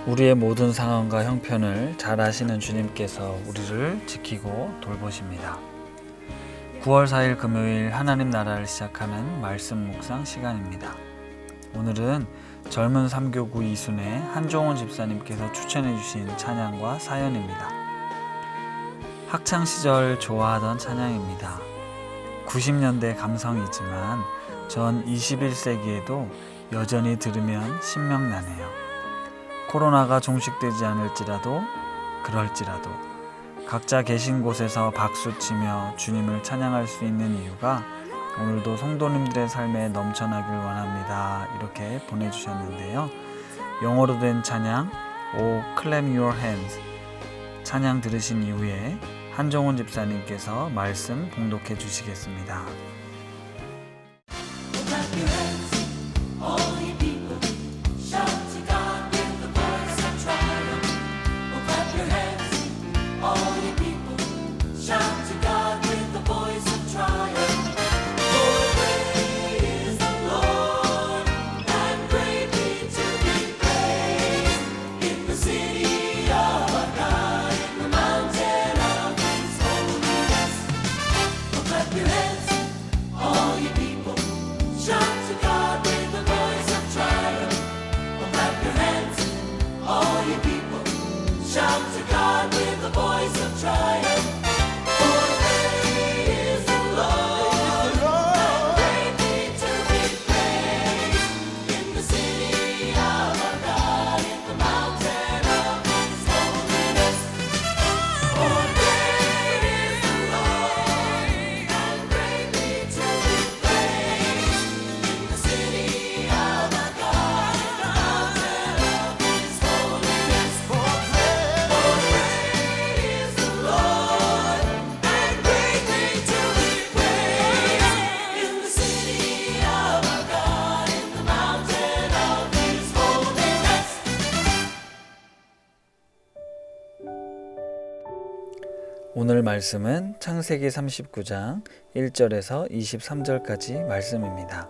우리의 모든 상황과 형편을 잘 아시는 주님께서 우리를 지키고 돌보십니다. 9월 4일 금요일 하나님 나라를 시작하는 말씀 묵상 시간입니다. 오늘은 젊은 삼교구 이순의 한종원 집사님께서 추천해 주신 찬양과 사연입니다. 학창시절 좋아하던 찬양입니다. 90년대 감성이지만 전 21세기에도 여전히 들으면 신명나네요. 코로나가 종식되지 않을지라도 그럴지라도 각자 계신 곳에서 박수치며 주님을 찬양할 수 있는 이유가 오늘도 성도님들의 삶에 넘쳐나길 원합니다. 이렇게 보내주셨는데요. 영어로 된 찬양 O Clap Your Hands 찬양 들으신 이후에 한종원 집사님께서 말씀 봉독해 주시겠습니다. 오늘 말씀은 창세기 39장 1절에서 23절까지 말씀입니다.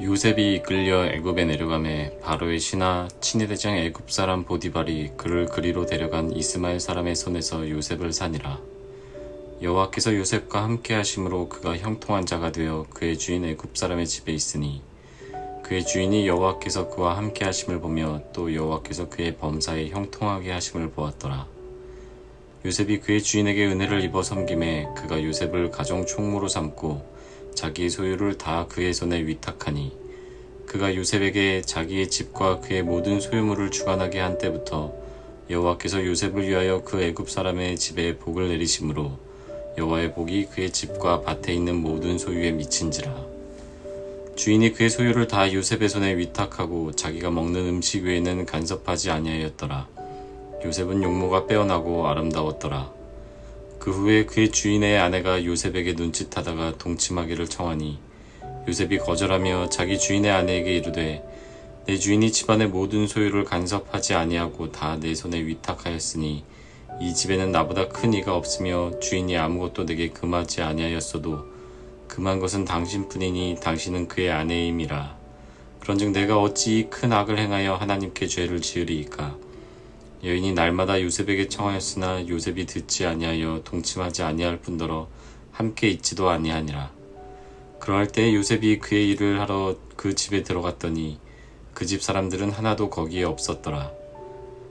요셉이 이끌려 애굽에 내려가매 바로의 신하 친위대장 애굽 사람 보디발이 그를 그리로 데려간 이스마엘 사람의 손에서 요셉을 사니라. 여호와께서 요셉과 함께 하심으로 그가 형통한 자가 되어 그의 주인 애굽 사람의 집에 있으니 그의 주인이 여호와께서 그와 함께 하심을 보며 또 여호와께서 그의 범사에 형통하게 하심을 보았더라. 요셉이 그의 주인에게 은혜를 입어 섬김에 그가 요셉을 가정 총무로 삼고 자기의 소유를 다 그의 손에 위탁하니 그가 요셉에게 자기의 집과 그의 모든 소유물을 주관하게 한 때부터 여호와께서 요셉을 위하여 그 애굽 사람의 집에 복을 내리심으로 여호와의 복이 그의 집과 밭에 있는 모든 소유에 미친지라. 주인이 그의 소유를 다 요셉의 손에 위탁하고 자기가 먹는 음식 외에는 간섭하지 아니하였더라. 요셉은 용모가 빼어나고 아름다웠더라. 그 후에 그의 주인의 아내가 요셉에게 눈짓하다가 동침하기를 청하니 요셉이 거절하며 자기 주인의 아내에게 이르되 내 주인이 집안의 모든 소유를 간섭하지 아니하고 다 내 손에 위탁하였으니 이 집에는 나보다 큰 이가 없으며 주인이 아무것도 내게 금하지 아니하였어도 금한 것은 당신뿐이니 당신은 그의 아내임이라. 그런즉 내가 어찌 이 큰 악을 행하여 하나님께 죄를 지으리이까. 여인이 날마다 요셉에게 청하였으나 요셉이 듣지 아니하여 동침하지 아니할 뿐더러 함께 있지도 아니하니라. 그러할 때 요셉이 그의 일을 하러 그 집에 들어갔더니 그 집 사람들은 하나도 거기에 없었더라.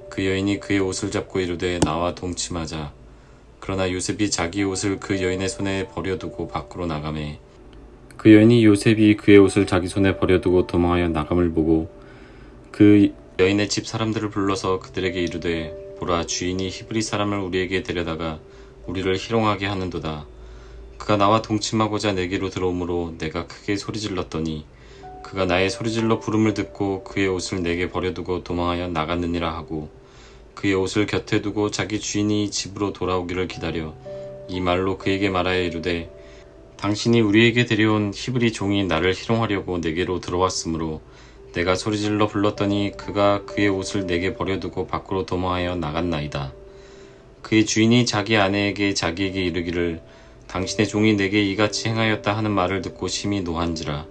그 여인이 그의 옷을 잡고 이르되 나와 동침하자. 그러나 요셉이 자기 옷을 그 여인의 손에 버려두고 밖으로 나가매 그 여인이 요셉이 그의 옷을 자기 손에 버려두고 도망하여 나감을 보고 그 여인의 집 사람들을 불러서 그들에게 이르되 보라 주인이 히브리 사람을 우리에게 데려다가 우리를 희롱하게 하는도다. 그가 나와 동침하고자 내게로 들어오므로 내가 크게 소리질렀더니 그가 나의 소리질러 부름을 듣고 그의 옷을 내게 버려두고 도망하여 나갔느니라 하고 그의 옷을 곁에 두고 자기 주인이 집으로 돌아오기를 기다려 이 말로 그에게 말하여 이르되 당신이 우리에게 데려온 히브리 종이 나를 희롱하려고 내게로 들어왔으므로 내가 소리질러 불렀더니 그가 그의 옷을 내게 버려두고 밖으로 도망하여 나갔나이다. 그의 주인이 자기 아내에게 자기에게 이르기를 당신의 종이 내게 이같이 행하였다 하는 말을 듣고 심히 노한지라.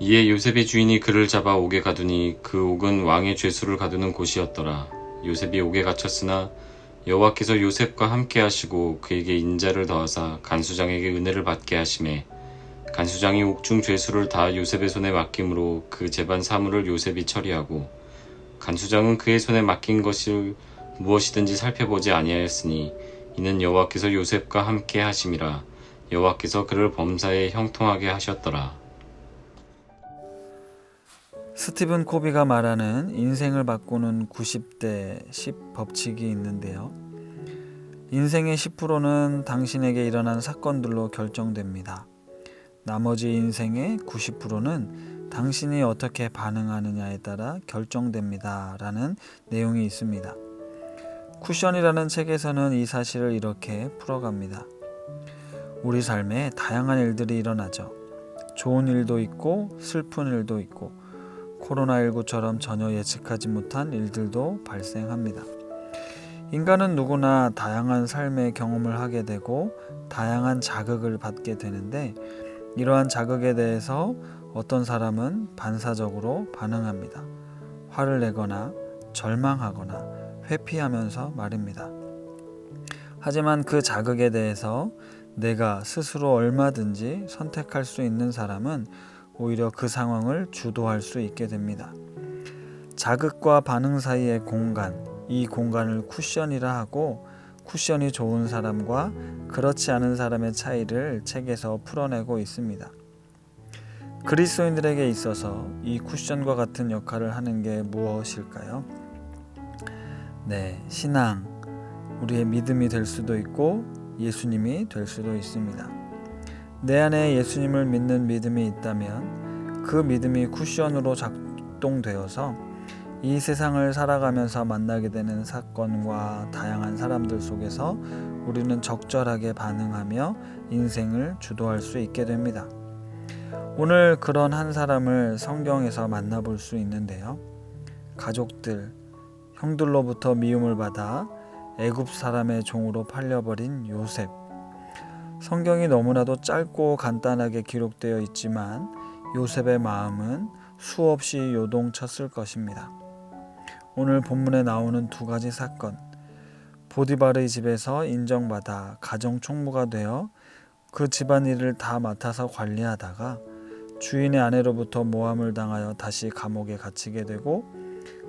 이에 요셉의 주인이 그를 잡아 옥에 가두니 그 옥은 왕의 죄수를 가두는 곳이었더라. 요셉이 옥에 갇혔으나 여호와께서 요셉과 함께 하시고 그에게 인자를 더하사 간수장에게 은혜를 받게 하시매 간수장이 옥중 죄수를 다 요셉의 손에 맡김으로 그 재반 사물을 요셉이 처리하고 간수장은 그의 손에 맡긴 것을 무엇이든지 살펴보지 아니하였으니 이는 여호와께서 요셉과 함께 하심이라. 여호와께서 그를 범사에 형통하게 하셨더라. 스티븐 코비가 말하는 인생을 바꾸는 90대 10 법칙이 있는데요. 인생의 10%는 당신에게 일어난 사건들로 결정됩니다. 나머지 인생의 90%는 당신이 어떻게 반응하느냐에 따라 결정됩니다. 라는 내용이 있습니다. 쿠션이라는 책에서는 이 사실을 이렇게 풀어갑니다. 우리 삶에 다양한 일들이 일어나죠. 좋은 일도 있고 슬픈 일도 있고 코로나19처럼 전혀 예측하지 못한 일들도 발생합니다. 인간은 누구나 다양한 삶의 경험을 하게 되고 다양한 자극을 받게 되는데 이러한 자극에 대해서 어떤 사람은 반사적으로 반응합니다. 화를 내거나 절망하거나 회피하면서 말입니다. 하지만 그 자극에 대해서 내가 스스로 얼마든지 선택할 수 있는 사람은 오히려 그 상황을 주도할 수 있게 됩니다. 자극과 반응 사이의 공간, 이 공간을 쿠션이라 하고 쿠션이 좋은 사람과 그렇지 않은 사람의 차이를 책에서 풀어내고 있습니다. 그리스도인들에게 있어서 이 쿠션과 같은 역할을 하는 게 무엇일까요? 네, 신앙, 우리의 믿음이 될 수도 있고 예수님이 될 수도 있습니다. 내 안에 예수님을 믿는 믿음이 있다면 그 믿음이 쿠션으로 작동되어서 이 세상을 살아가면서 만나게 되는 사건과 다양한 사람들 속에서 우리는 적절하게 반응하며 인생을 주도할 수 있게 됩니다. 오늘 그런 한 사람을 성경에서 만나볼 수 있는데요. 가족들, 형들로부터 미움을 받아 애굽 사람의 종으로 팔려버린 요셉. 성경이 너무나도 짧고 간단하게 기록되어 있지만 요셉의 마음은 수없이 요동쳤을 것입니다. 오늘 본문에 나오는 두 가지 사건, 보디발의 집에서 인정받아 가정 총무가 되어 그 집안일을 다 맡아서 관리하다가 주인의 아내로부터 모함을 당하여 다시 감옥에 갇히게 되고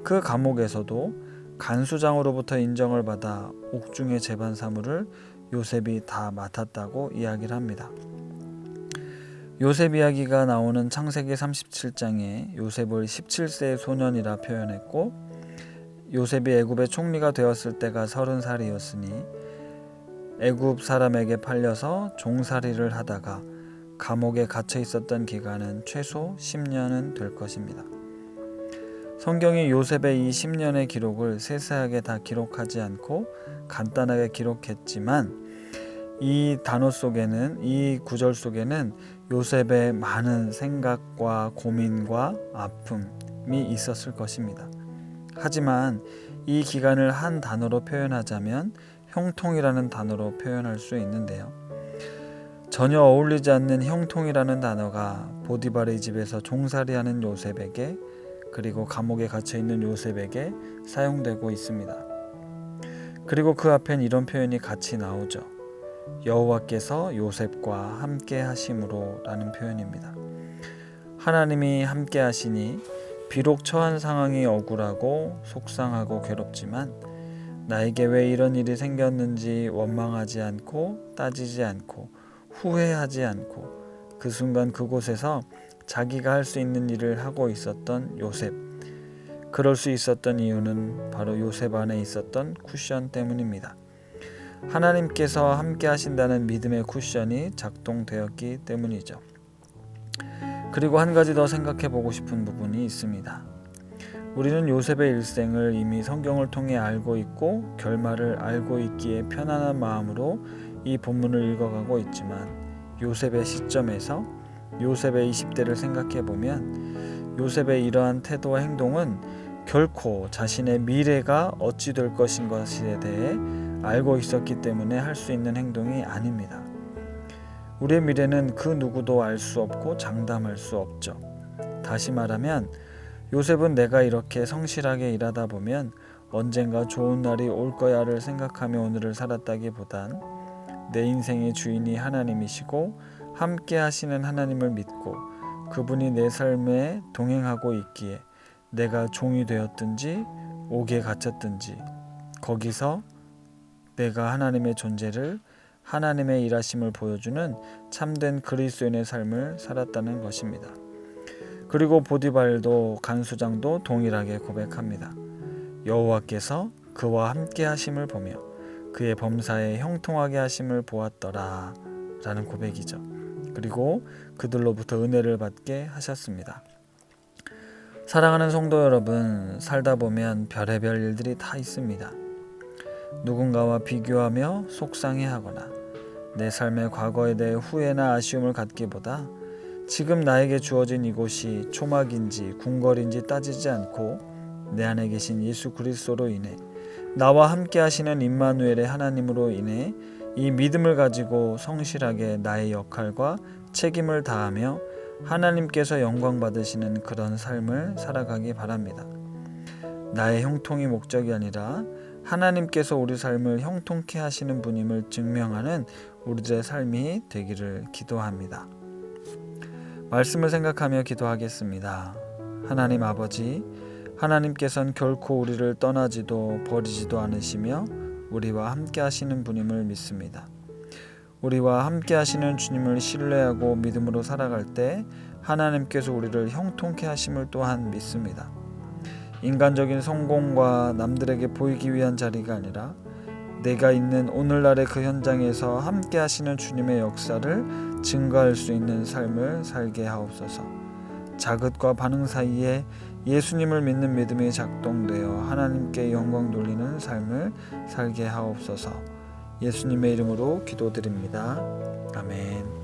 그 감옥에서도 간수장으로부터 인정을 받아 옥중의 재반 사물을 요셉이 다 맡았다고 이야기를 합니다. 요셉 이야기가 나오는 창세기 37장에 요셉을 17세의 소년이라 표현했고 요셉이 애굽의 총리가 되었을 때가 30살이었으니 애굽 사람에게 팔려서 종살이를 하다가 감옥에 갇혀 있었던 기간은 최소 10년은 될 것입니다. 성경이 요셉의 이 10년의 기록을 세세하게 다 기록하지 않고 간단하게 기록했지만 이 단어 속에는, 이 구절 속에는 요셉의 많은 생각과 고민과 아픔이 있었을 것입니다. 하지만 이 기간을 한 단어로 표현하자면 형통이라는 단어로 표현할 수 있는데요. 전혀 어울리지 않는 형통이라는 단어가 보디발의 집에서 종살이하는 요셉에게 그리고 감옥에 갇혀있는 요셉에게 사용되고 있습니다. 그리고 그 앞엔 이런 표현이 같이 나오죠. 여호와께서 요셉과 함께 하심으로 라는 표현입니다. 하나님이 함께 하시니 비록 처한 상황이 억울하고 속상하고 괴롭지만 나에게 왜 이런 일이 생겼는지 원망하지 않고 따지지 않고 후회하지 않고 그 순간 그곳에서 자기가 할 수 있는 일을 하고 있었던 요셉. 그럴 수 있었던 이유는 바로 요셉 안에 있었던 쿠션 때문입니다. 하나님께서 함께 하신다는 믿음의 쿠션이 작동되었기 때문이죠. 그리고 한 가지 더 생각해 보고 싶은 부분이 있습니다. 우리는 요셉의 일생을 이미 성경을 통해 알고 있고 결말을 알고 있기에 편안한 마음으로 이 본문을 읽어가고 있지만 요셉의 시점에서 요셉의 20대를 생각해 보면 요셉의 이러한 태도와 행동은 결코 자신의 미래가 어찌 될 것인 것에 대해 알고 있었기 때문에 할 수 있는 행동이 아닙니다. 우리의 미래는 그 누구도 알 수 없고 장담할 수 없죠. 다시 말하면 요셉은 내가 이렇게 성실하게 일하다 보면 언젠가 좋은 날이 올 거야를 생각하며 오늘을 살았다기보단 내 인생의 주인이 하나님이시고 함께 하시는 하나님을 믿고 그분이 내 삶에 동행하고 있기에 내가 종이 되었든지 옥에 갇혔든지 거기서 내가 하나님의 존재를, 하나님의 일하심을 보여주는 참된 그리스도인의 삶을 살았다는 것입니다. 그리고 보디발도 간수장도 동일하게 고백합니다. 여호와께서 그와 함께 하심을 보며 그의 범사에 형통하게 하심을 보았더라 라는 고백이죠. 그리고 그들로부터 은혜를 받게 하셨습니다. 사랑하는 성도 여러분, 살다 보면 별의별 일들이 다 있습니다. 누군가와 비교하며 속상해하거나 내 삶의 과거에 대해 후회나 아쉬움을 갖기보다 지금 나에게 주어진 이곳이 초막인지 궁궐인지 따지지 않고 내 안에 계신 예수 그리스도로 인해 나와 함께 하시는 임마누엘의 하나님으로 인해 이 믿음을 가지고 성실하게 나의 역할과 책임을 다하며 하나님께서 영광 받으시는 그런 삶을 살아가기 바랍니다. 나의 형통이 목적이 아니라 하나님께서 우리 삶을 형통케 하시는 분임을 증명하는 우리들의 삶이 되기를 기도합니다. 말씀을 생각하며 기도하겠습니다. 하나님 아버지, 하나님께서는 결코 우리를 떠나지도 버리지도 않으시며 우리와 함께 하시는 분임을 믿습니다. 우리와 함께 하시는 주님을 신뢰하고 믿음으로 살아갈 때 하나님께서 우리를 형통케 하심을 또한 믿습니다. 인간적인 성공과 남들에게 보이기 위한 자리가 아니라 내가 있는 오늘날의 그 현장에서 함께 하시는 주님의 역사를 증거할 수 있는 삶을 살게 하옵소서. 자극과 반응 사이에 예수님을 믿는 믿음이 작동되어 하나님께 영광 돌리는 삶을 살게 하옵소서. 예수님의 이름으로 기도드립니다. 아멘.